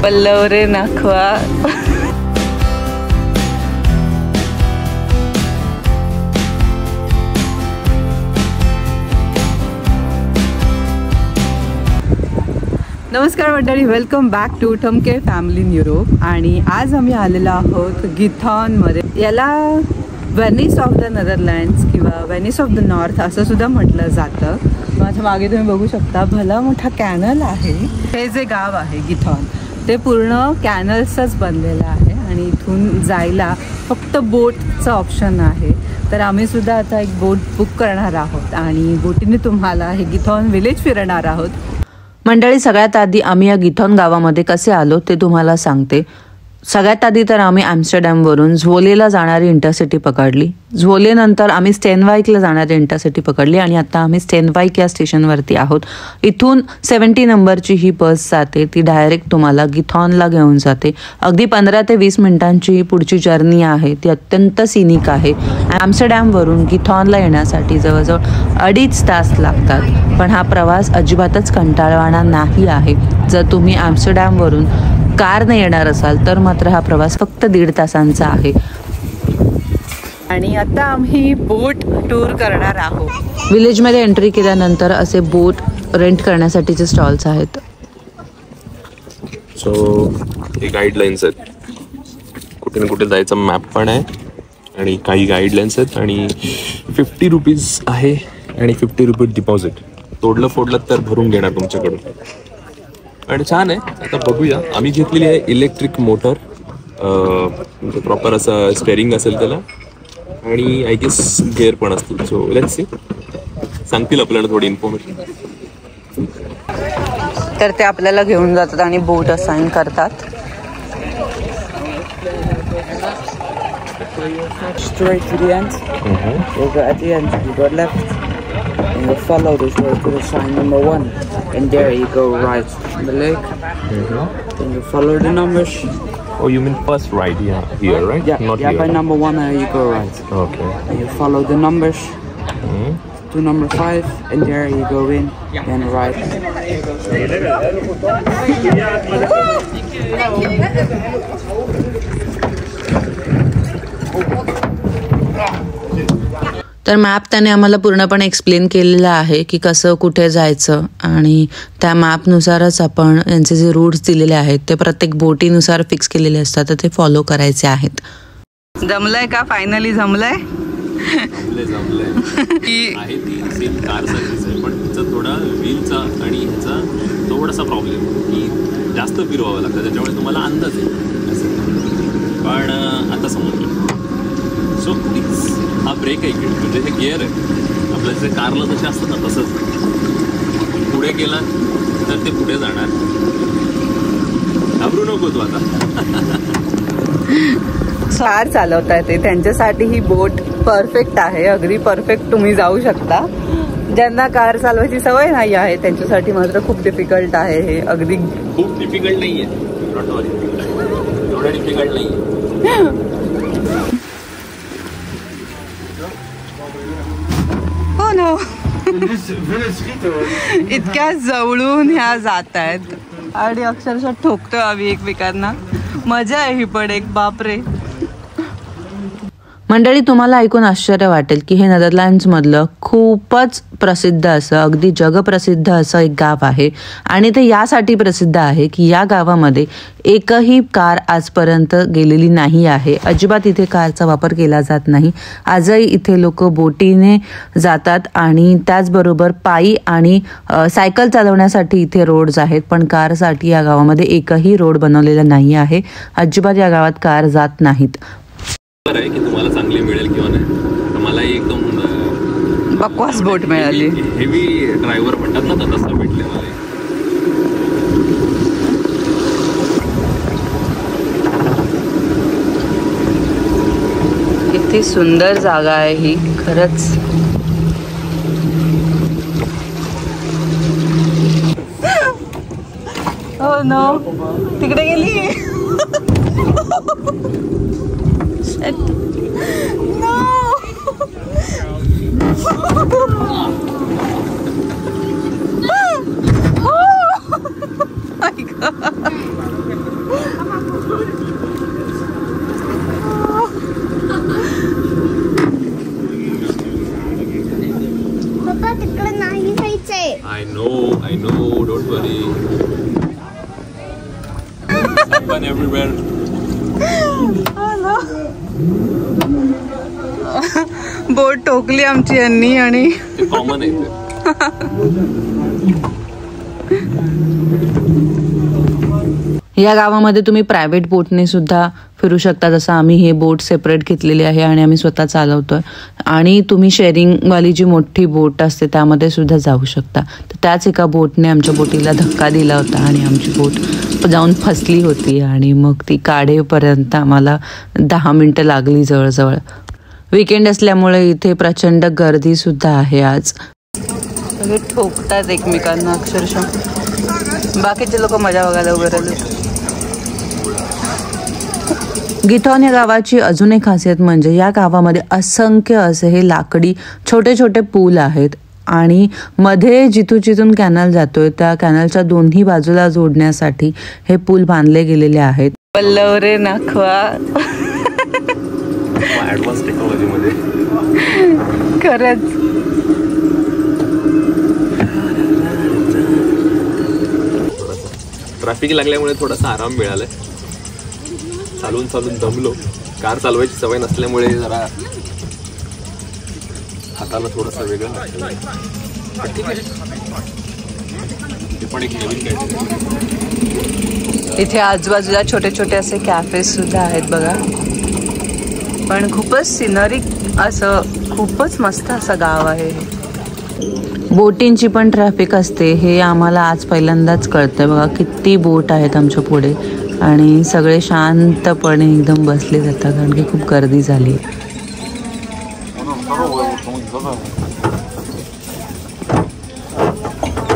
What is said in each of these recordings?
पल्लवरे नाखवा. नमस्कार मंडळी, welcome back to Thamke family in Europe. आणि आज आम्ही आलेलो आहोत गिथॉनमध्ये. याला व्हेनिस ऑफ द नेदरलँड्स किंवा व्हेनिस ऑफ द नॉर्थ असं सुद्धा म्हटलं जातं. माझ्या मागे तुम्ही बघू शकता भला मोठा कॅनल आहे. हे जे गाव आहे गिथॉन ते पूर्ण कॅनल्सच बनलेलं आहे आणि इथून जायला फक्त बोटचं ऑप्शन आहे. तर आम्ही सुद्धा आता एक बोट बुक करणार आहोत आणि बोटीने तुम्हाला हे गिथॉन विलेज फिरणार आहोत. मंडळी, सगळ्यात आधी आम्ही या गिथॉन गावामध्ये कसे आलो ते तुम्हाला सांगते. सगळ्यात आधी तर आम्ही ॲम्स्टरडॅमवरून झोलेला जाणारी इंटरसिटी पकडली. झोलेनंतर आम्ही स्टेनवाईकला जाणारी इंटरसिटी पकडली आणि आता आम्ही स्टेनवाईक या स्टेशनवरती आहोत. इथून 70 नंबरची ही बस जाते. ती डायरेक्ट तुम्हाला गिथॉनला घेऊन जाते. अगदी 15 ते 20 मिनिटांची ही पुढची जर्नी आहे. ती अत्यंत सिनिक आहे. ॲम्स्टरडॅमवरून गिथॉनला येण्यासाठी जवळजवळ 2.5 तास लागतात. पण हा प्रवास अजिबातच कंटाळवाणा नाही आहे. जर तुम्ही ॲम्स्टरडॅमवरून कारने येणार असाल तर मात्र हा प्रवास फक्त 1.5 तासांचा आहे. आणि आता आम्ही बोट टूर करणार आहोत. विलेजमध्ये एंट्री केल्यानंतर असे बोट रेंट करण्यासाठीचे स्टॉल्स आहेत. सो हे गाईडलाईन्स आहेत. कुठे ना कुठे जायचा मॅप पण आहे आणि काही गाईडलाईन्स आहेत. आणि 50 रुपीज आहे आणि 50 रुपीज डिपॉझिट. तोडलं फोडलं तर भरून घेणार तुमच्याकडून. आणि छान आहे. आता बघूया. आम्ही घेतलेली आहे इलेक्ट्रिक मोटर. म्हणजे प्रॉपर असं स्टेअरिंग असेल त्याला आणि आय गेस गेअर पण असतील. सो लेट्स सी, सांगतील आपल्याला थोडी इन्फॉर्मेशन. तर ते आपल्याला घेऊन जातात आणि बोट असाइन करतात. Straight to the end. We'll go at the end. You go left. And you follow this way to the sign number 1, and there you go right on the lake. Then you follow the numbers. Oh, you mean first right? Yeah, here, right? Yeah, not yeah. here. By number 1, you go right. Okay. And you follow the numbers to number 5, and there you go in and right. तर map त्याने आम्हाला पूर्णपणे explain केलेलं आहे की कसं कुठे जायचं आणि त्या मॅपनुसारच आपण यांचे जे रूट्स दिलेले आहेत ते प्रत्येक बोटीनुसार फिक्स केलेले असतात. तर ते फॉलो करायचे आहेत. जमलंय का? फायनली जमलंय. आहे ती सेम कार सर्व्हिस आहे पण तिचा थोडा व्हीलचा आणि ह्याचा थोडासा प्रॉब्लेम की जास्त फिरवावं लागतं. त्याच्यामुळे तुम्हाला अंदाज आहे. पण आता समजलं. सो प्लीज हा ब्रेक आहे इकडे म्हणजे हे गिअर आहे आपल्या जे कारला जसे असतं ना तसंच. पुढे गेला तर ते पुढे जाणार. घाबरू नको तू आता. कार चालवता येते त्यांच्यासाठी ही बोट परफेक्ट आहे. अगदी परफेक्ट तुम्ही जाऊ शकता. ज्यांना कार चालवायची सवय नाही आहे त्यांच्यासाठी मात्र खूप डिफिकल्ट आहे हे. अगदी खूप डिफिकल्ट नाही आहे. एवढं डिफिकल्ट नाही आहे. हो ना. इतक्या जवळून ह्या जात आहेत आणि अक्षरशः ठोकतोय आम्ही एकमेकांना. मजा आहे ही पण एक. बापरे. मंडळी, तुम्हाला ऐकून आश्चर्य वाटेल की हे नेदरलँड्समधलं खूपच प्रसिद्ध असं, अगदी जगप्रसिद्ध असं एक गाव आहे. आणि ते यासाठी प्रसिद्ध आहे की या गावामध्ये एकही कार आजपर्यंत गेलेली नाही आहे. अजिबात इथे कारचा वापर केला जात नाही. आजही इथे लोक बोटीने जातात आणि त्याचबरोबर पायी आणि सायकल चालवण्यासाठी इथे रोड्स आहेत. पण कारसाठी या गावामध्ये एकही रोड बनवलेला नाही आहे. अजिबात या गावात कार जात नाहीत. आहे की तुम्हाला चांगली मिळेल किंवा नाही. तर मला एकदम बकवास बोट मिळाली. हेवी ड्रायव्हर म्हणतात ना तसं भेटले मला. किती सुंदर जागा आहे ही खरंच. हो नो, तिकडे गेली. नो. पप्पा तिकडे नाही जायचंय. I know, don't worry. Happen everywhere. बोट टोकली आमची यांनी आणि ते कॉमन आहे. या गावामध्ये तुम्ही प्रायव्हेट बोटने सुद्धा फिरू शकता, जसं आम्ही हे बोट सेपरेट घेतलेली आहे आणि आम्ही स्वतः चालवतोय. आणि तुम्ही शेअरिंगवाली जी मोठी बोट असते त्यामध्ये सुद्धा जाऊ शकता. तर त्याच एका बोटने आमच्या बोटीला धक्का दिला होता आणि आमची बोट जाऊन फसली होती आणि मग ती काढेपर्यंत आम्हाला 10 मिनिटं लागली जवळजवळ. वीकेंड असल्यामुळे इथे प्रचंड गर्दी सुद्धा आहे आज. हे ठोकतात एकमेकांना अक्षरशः. बाकीचे लोक मजा बघायला उभे राहिले. गिथॉन या गावाची अजून एक खासियत म्हणजे या गावामध्ये असंख्य असे हे लाकडी छोटे छोटे पूल आहेत आणि मध्ये जिथून कॅनल जातोय त्या कॅनलच्या दोन्ही बाजूला जोडण्यासाठी हे पूल बांधले गेलेले आहेत. पल्लवरे नाखवा ऍडव्हान्स टेक्नॉलॉजी मध्ये खरंच. ट्रॅफिक लागल्यामुळे थोडासा आराम मिळालाय. चालून दमलो. कार चालवायची सवय नसल्यामुळे जरा हाताला थोडंसं वेगळं लागतं. पण एक नवीन काय इथे आजूबाजूला छोटे छोटे असे कॅफेज सुद्धा आहेत बघा. पण खूपच सिनरिक असं खूपच मस्त असं गाव आहे. बोटींची पण ट्रॅफिक असते हे आम्हाला आज पहिल्यांदाच कळतंय. बघा किती बोट आहेत आमच्या पुढे आणि सगळे शांतपणे एकदम बसले जातात कारण की खूप गर्दी झाली.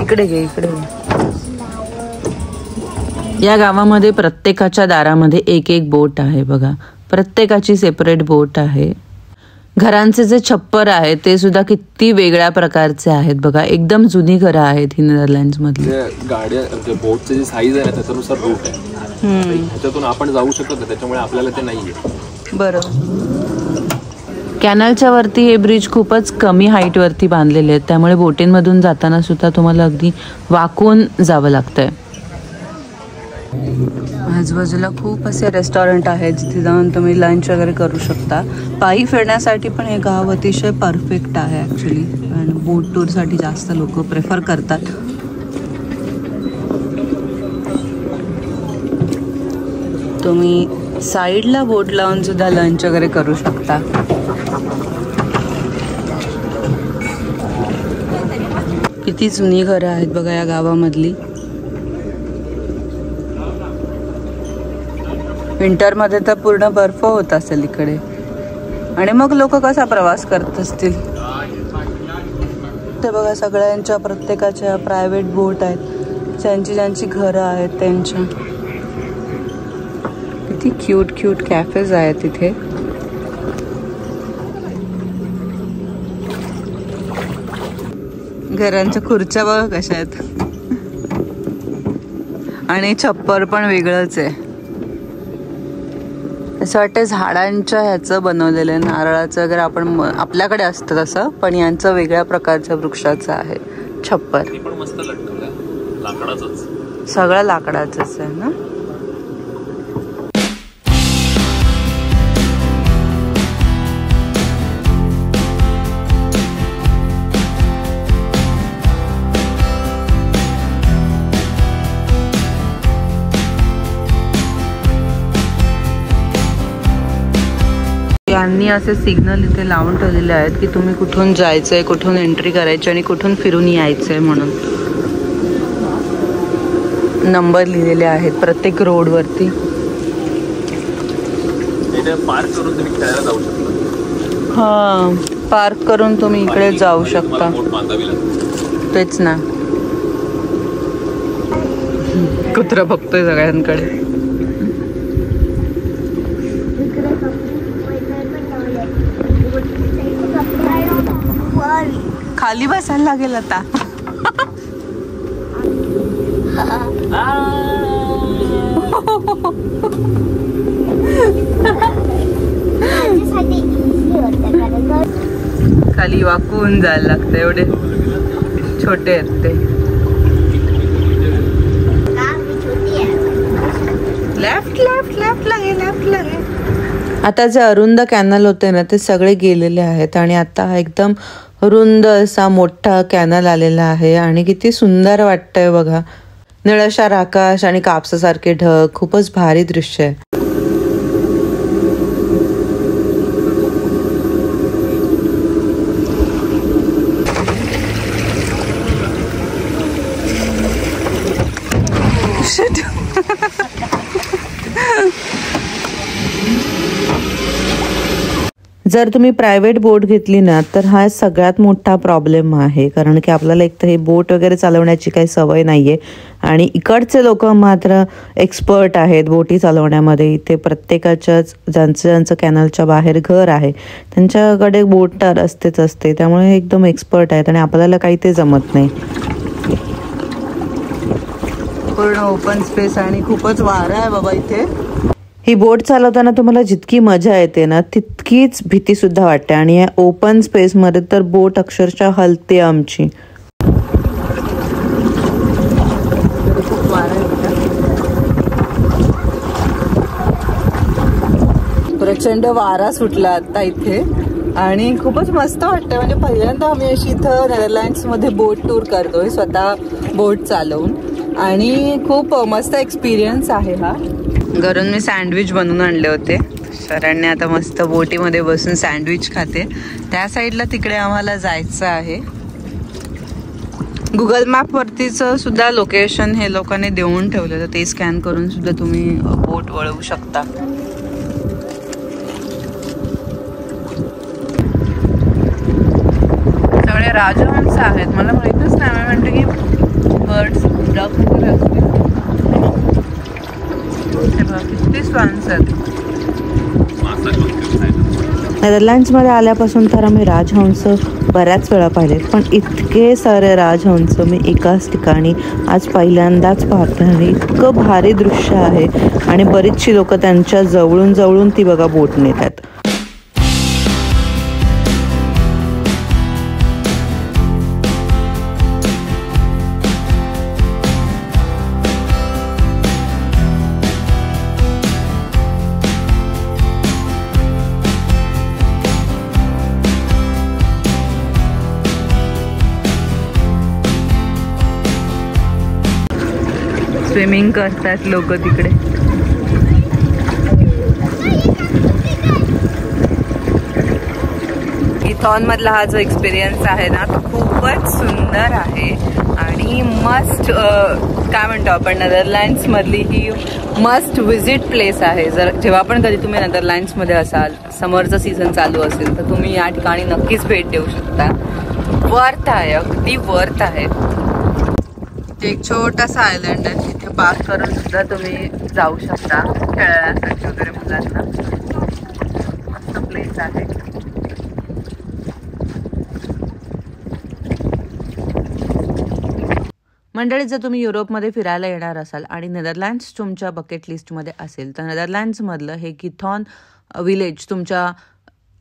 इकडे घे. या गावामध्ये प्रत्येकाच्या दारामध्ये एक एक बोट आहे बघा. प्रत्येकाची सेपरेट बोट आहे. घरांचे जे छप्पर आहे ते सुद्धा किती वेगळ्या प्रकारचे आहेत बघा. एकदम जुनी घरं आहेत ही नेदरलँड्स मधली. गाड्या बोटचे जे साईज आहे त्याच्यानुसार रूट आहे. ह्याच्यातून आपण जाऊ शकत नाही त्याच्यामुळे आपल्याला ते नाहीये. बरोबर. कॅनलच्या वरती हे ब्रिज खूपच कमी हाईट वरती बांधलेले आहेत त्यामुळे बोटींमधून जाताना सुद्धा तुम्हाला अगदी वाकून जावं लागतंय. आजूबाजूला खूप असे रेस्टॉरंट आहेत जिथे जाऊन तुम्ही लंच वगैरे करू शकता. पायी फिरण्यासाठी पण हे गाव अतिशय परफेक्ट आहे ॲक्च्युली. आणि बोट टूरसाठी जास्त लोक प्रेफर करतात. तुम्ही साईडला बोट लावून सुद्धा लंच वगैरे करू शकता. किती जुनी घरं आहेत बघा या गावामधली. विंटरमध्ये तर पूर्ण बर्फ होत असेल इकडे. आणि मग लोक कसा प्रवास करत असतील ते बघा. सगळ्यांच्या प्रत्येकाच्या प्रायव्हेट बोट आहेत. ज्यांची घरं आहेत त्यांच्या. किती क्यूट कॅफेज आहेत तिथे. घरांच्या खुर्च्या बघा कशा आहेत. आणि छप्पर पण वेगळंच आहे. असं वाटतं झाडांच्या ह्याचं बनवलेलं आहे. नारळाचं वगैरे आपण आपल्याकडे असतं तसं, पण यांचं वेगळ्या प्रकारच्या वृक्षाचं आहे छप्पर. सगळं लाकडाचंच आहे ना. यांनी असे सिग्नल इथे लावून ठेवलेले आहेत की तुम्ही कुठून जायचंय, कुठून एंट्री करायची आणि कुठून फिरून यायचंय म्हणून. नंबर लिहिलेले आहेत प्रत्येक रोडवरती. पार्क करून तुम्ही खेळायला जाऊ शकता. हां, पार्क करून तुम्ही इकडे जाऊ शकता. तेच ना. कुत्रा बघतोय सगळ्यांकडे. खाली बसायला लागेल आता. खाली वाकून जायला लागतं, एवढे छोटे आहेत ते. लेफ्ट लेफ्ट लेफ्ट लागे लेफ्ट लागे. आता जे अरुंद कॅनल होते ना ते सगळे गेलेले आहेत आणि आता हा एकदम रुंद असा मोठा कॅनल आलेला आहे आणि किती सुंदर वाटतंय बघा. निळशार आकाश आणि कापसासारखे ढग, खूपच भारी दृश्य आहे. जर तुम्ही प्रायव्हेट बोट घेतली ना तर हा सगळ्यात मोठा प्रॉब्लेम आहे, कारण की आपल्याला एक तर हे बोट वगैरे चालवण्याची काही सवय नाहीये आणि इकडचे लोक मात्र एक्सपर्ट आहेत बोटी चालवण्यामध्ये. इथे प्रत्येकाच्याच ज्यांचं कॅनलच्या बाहेर घर आहे त्यांच्याकडे बोट तर असते, त्यामुळे एकदम एक्सपर्ट आहेत आणि आपल्याला काही ते जमत नाही. पूर्ण ओपन स्पेस आणि खूपच वारा आहे बाबा इथे. ही बोट चालवताना तुम्हाला जितकी मजा येते ना तितकीच भीती सुद्धा वाटते आणि या ओपन स्पेस मध्ये तर बोट अक्षरशः हलते आमची. प्रचंड वारा सुटला आता इथे आणि खूपच मस्त वाटतं. म्हणजे पहिल्यांदा आम्ही अशी इथं नेदरलँड्स मध्ये बोट टूर करतोय, स्वतः बोट चालवून, आणि खूप मस्त एक्सपिरियन्स आहे हा. घरून मी सँडविच बनवून आणले होते. शरण्य आता मस्त बोटीमध्ये बसून सँडविच खाते. त्या साईडला तिकडे आम्हाला जायचं आहे. गुगल मॅप वरतीच सुद्धा लोकेशन हे लोकांनी देऊन ठेवलं, तर ते स्कॅन करून सुद्धा तुम्ही बोट वळवू शकता. सगळे राजहंस आहेत, मला माहितच नाही. मी म्हणते की बर्ड्स डक वगैरे असतील. नेदरलँड्समध्ये आल्यापासून तर आम्ही राजहंस बऱ्याच वेळा पाहिलेत, पण इतके सारे राजहंस मी एकाच ठिकाणी आज पहिल्यांदाच पाहते आणि इतकं भारी दृश्य आहे. आणि बरीचशी लोक त्यांच्या जवळून ती बघा बोट नेतात. स्विमिंग करतात लोक तिकडे. गिथॉन मधला हा जो एक्सपिरियन्स आहे ना तो खूपच सुंदर आहे आणि मस्ट काय म्हणतो आपण नेदरलँड्स मधली ही मस्ट विजिट प्लेस आहे. जर जेव्हा पण कधी तुम्ही नेदरलँड्स मध्ये असाल, समरचं सीझन चालू असेल, तर तुम्ही या ठिकाणी नक्कीच भेट देऊ शकता. वर्थ आहे, अगदी वर्थ आहे. एक छोटासा आयलंड आहे, तिथे पार्क करून सुद्धा तुम्ही जाऊ शकता खेळण्यासाठी वगैरे मुलांना. मस्त प्लेस आहे. मंडळी, जर तुम्ही युरोपमध्ये फिरायला येणार असाल आणि नेदरलँड्स तुमच्या बकेट लिस्टमध्ये असेल तर नेदरलँड्समधलं हे गिथॉन विलेज तुमच्या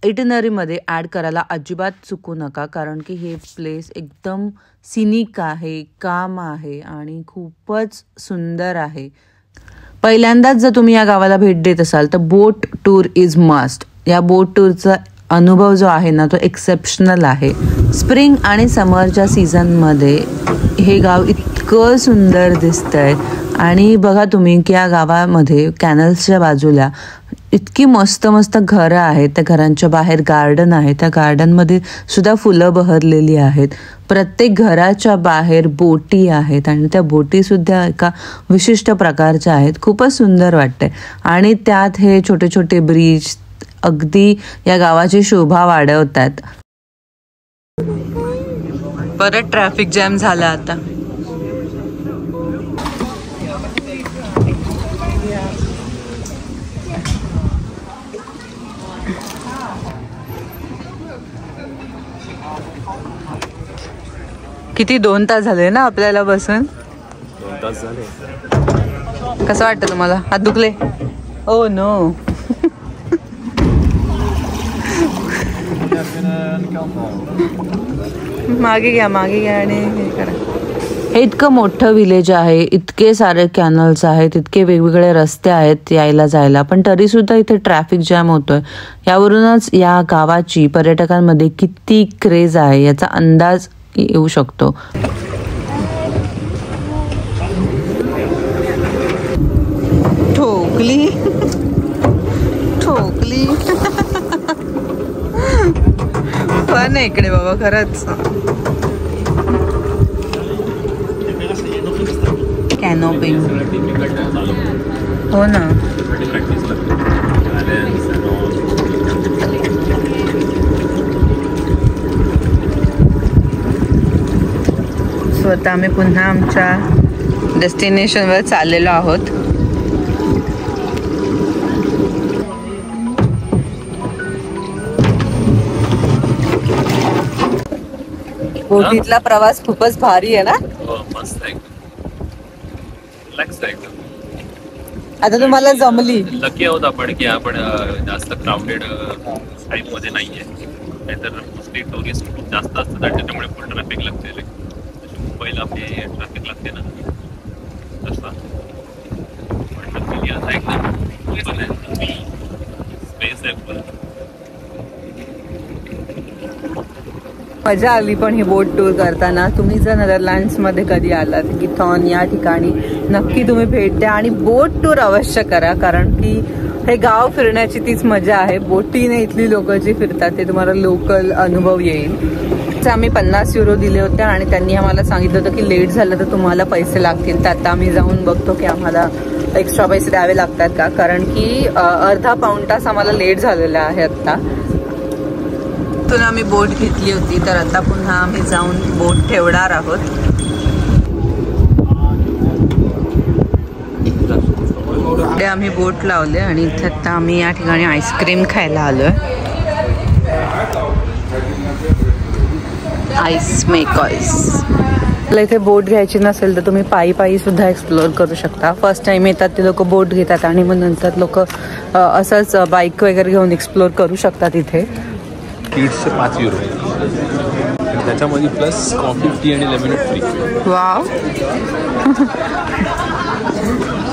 इटिनरीमध्ये ॲड करायला अजिबात चुकू नका, कारण की हे प्लेस एकदम सिनिक आहे, काम आहे आणि खूपच सुंदर आहे. पहिल्यांदाच जर तुम्ही या गावाला भेट देत असाल तर बोट टूर इज मस्ट. या बोट टूरचा अनुभव जो आहे ना तो एक्सेप्शनल आहे. स्प्रिंग आणि समरच्या सीझनमध्ये हे गाव इतकं सुंदर दिसतंय आणि बघा तुम्ही की या गावामध्ये कॅनल्सच्या बाजूला इतकी मस्त मस्त घरं आहेत. त्या घरांच्या बाहेर गार्डन आहे, त्या गार्डनमध्ये सुद्धा फुलं बहरलेली आहेत. प्रत्येक घराच्या बाहेर बोटी आहेत आणि त्या बोटी सुद्धा एका विशिष्ट प्रकारच्या आहेत. खूपच सुंदर वाटतंय आणि त्यात हे छोटे छोटे ब्रिज अगदी या गावाची शोभा वाढवतात. परत ट्रॅफिक जॅम झाला आता. किती 2 तास झाले ना आपल्याला बसून. 2 तास झाले. कसं वाटतं तुम्हाला? हात दुखले? Oh no. मागे घ्या आणि हे करा. हे इतकं मोठं विलेज आहे, इतके सारे कॅनल्स आहेत, इतके वेगवेगळे रस्ते आहेत यायला जायला, पण तरी सुद्धा इथे ट्रॅफिक जॅम होतोय. यावरूनच या गावाची पर्यटकांमध्ये किती क्रेज आहे याचा अंदाज येऊ शकतो. ठोकली पण इकडे बाबा खरंच. कॅनोपिंग हो ना. स्वतः आम्ही पुन्हा आमच्या डेस्टिनेशनवर चाललेलो आहोत. बोटीतला प्रवास खूपच भारी आहे ना. मस्त आहे. आता तुम्हाला जमली. लकी आहोत आपण की आपण जास्त क्राऊडेड टाईम मध्ये नाहीये. नाहीतर मोस्टली टुरिस्ट खूप जास्त असतात आणि त्याच्यामुळे फुल ट्रॅफिक लागते. मुंबईला आपली ट्रॅफिक लागते ना तसा. पण लकीली आता एकदम स्पेस आहे फुल. मजा आली पण ही बोट टूर करताना. तुम्ही जर नेदरलँड्समध्ये कधी आलात गिथॉन या ठिकाणी नक्की तुम्ही भेट द्या आणि बोट टूर अवश्य करा, कारण की हे गाव फिरण्याची तीच मजा आहे. बोटीने इथली लोक जी फिरतात ते तुम्हाला लोकल अनुभव येईल. आम्ही 50 युरो दिले होते आणि त्यांनी आम्हाला सांगितलं होतं की लेट झालं तर तुम्हाला पैसे लागतील. तर आता आम्ही जाऊन बघतो की आम्हाला एक्स्ट्रा पैसे द्यावे लागतात का, कारण की अर्धा पाऊण तास आम्हाला लेट झालेला आहे आत्ता. तिथून आम्ही बोट घेतली होती, तर आता पुन्हा आम्ही जाऊन बोट ठेवणार आहोत. इकडे आम्ही बोट लावले आणि इथे आता आम्ही या ठिकाणी आईस्क्रीम खायला आलोय. आईस मेकॉइस. आपल्या इथे बोट घ्यायची नसेल तर तुम्ही पायी सुद्धा एक्सप्लोअर करू शकता. फर्स्ट टाइम येतात ते लोक बोट घेतात आणि मग नंतर लोक असंच बाईक वगैरे घेऊन एक्सप्लोअर करू शकतात इथे. किड्सचे 5 युरो आणि त्याच्यामध्ये प्लस कॉफी, टी आणि लेमन फ्री. वाव.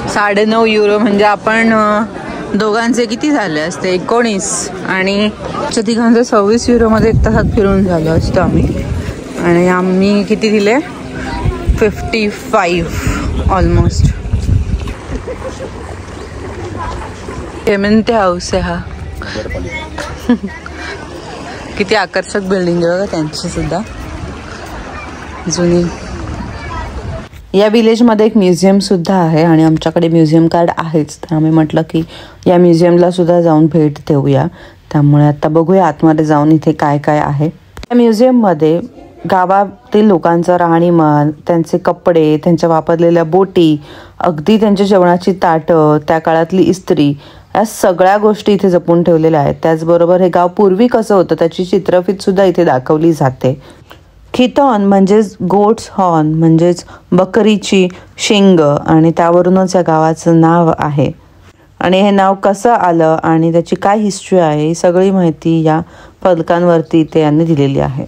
9.5 युरो म्हणजे आपण दोघांचे किती झाले असते? 19 आणि तिघांचे 26 युरोमध्ये 1 तासात फिरून झालो असतो आम्ही. आणि आम्ही किती दिले? 55 ऑलमोस्ट. पेमेंट हाऊस आहे हा. किती आकर्षक बिल्डिंग आहे बघा त्यांची सुद्धा जुनी. या विलेजमध्ये एक म्युझियम सुद्धा आहे आणि आमच्याकडे म्युझियम कार्ड आहेच, तर आम्ही म्हटलं की या म्युझियमला सुद्धा जाऊन भेट देऊया. त्यामुळे आता बघूया आतमध्ये जाऊन इथे काय काय आहे. या म्युझियममध्ये गावातील लोकांचं राहणीमान, त्यांचे कपडे, त्यांच्या वापरलेल्या बोटी, अगदी त्यांच्या जेवणाची ताटं, त्या काळातली इस्त्री, या सगळ्या गोष्टी इथे जपून ठेवलेल्या आहेत. त्याचबरोबर हे गाव पूर्वी कसं होतं त्याची चित्रफित सुद्धा इथे दाखवली जाते. खिथॉन म्हणजेच गोट्स हॉर्न म्हणजेच बकरीची शिंग आणि त्यावरूनच या गावाचं नाव आहे. आणि हे नाव कसं आलं आणि त्याची काय हिस्ट्री आहे ही सगळी माहिती या फलकांवरती इथे यांनी दिलेली आहे.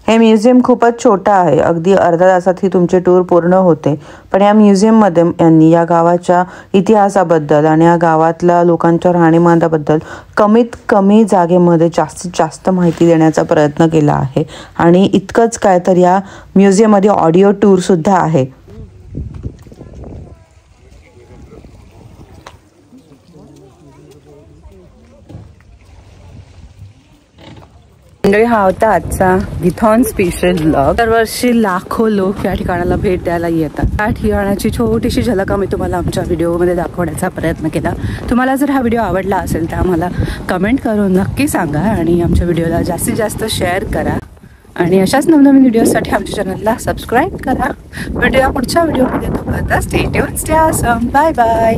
हे म्युझियम खूपच छोटं आहे. अगदी अर्ध्या तासात ही तुमची टूर पूर्ण होते. पण या म्युझियममध्ये यांनी या गावाच्या इतिहासाबद्दल आणि या गावातल्या लोकांच्या राहणीमानाबद्दल कमीत कमी जागेमध्ये जास्तीत जास्त माहिती देण्याचा प्रयत्न केला आहे. आणि इतकंच काय तर या म्युझियममध्ये ऑडिओ टूरसुद्धा आहे. मंडळी, हा होता आजचा गिथॉन स्पेशल ब्लॉग. दरवर्षी लाखो लोक या ठिकाणाला भेट द्यायला येतात. त्या ठिकाणाची छोटीशी झलक मी तुम्हाला आमच्या व्हिडिओमध्ये दाखवण्याचा प्रयत्न केला. तुम्हाला जर हा व्हिडिओ आवडला असेल तर आम्हाला कमेंट करून नक्की सांगा आणि आमच्या व्हिडिओला जास्तीत जास्त शेअर करा आणि अशाच नवनवीन व्हिडिओसाठी आमच्या चॅनलला सबस्क्राईब करा. भेटूया पुढच्या व्हिडिओमध्ये. तोपर्यंत stay tuned, stay awesome. Bye bye.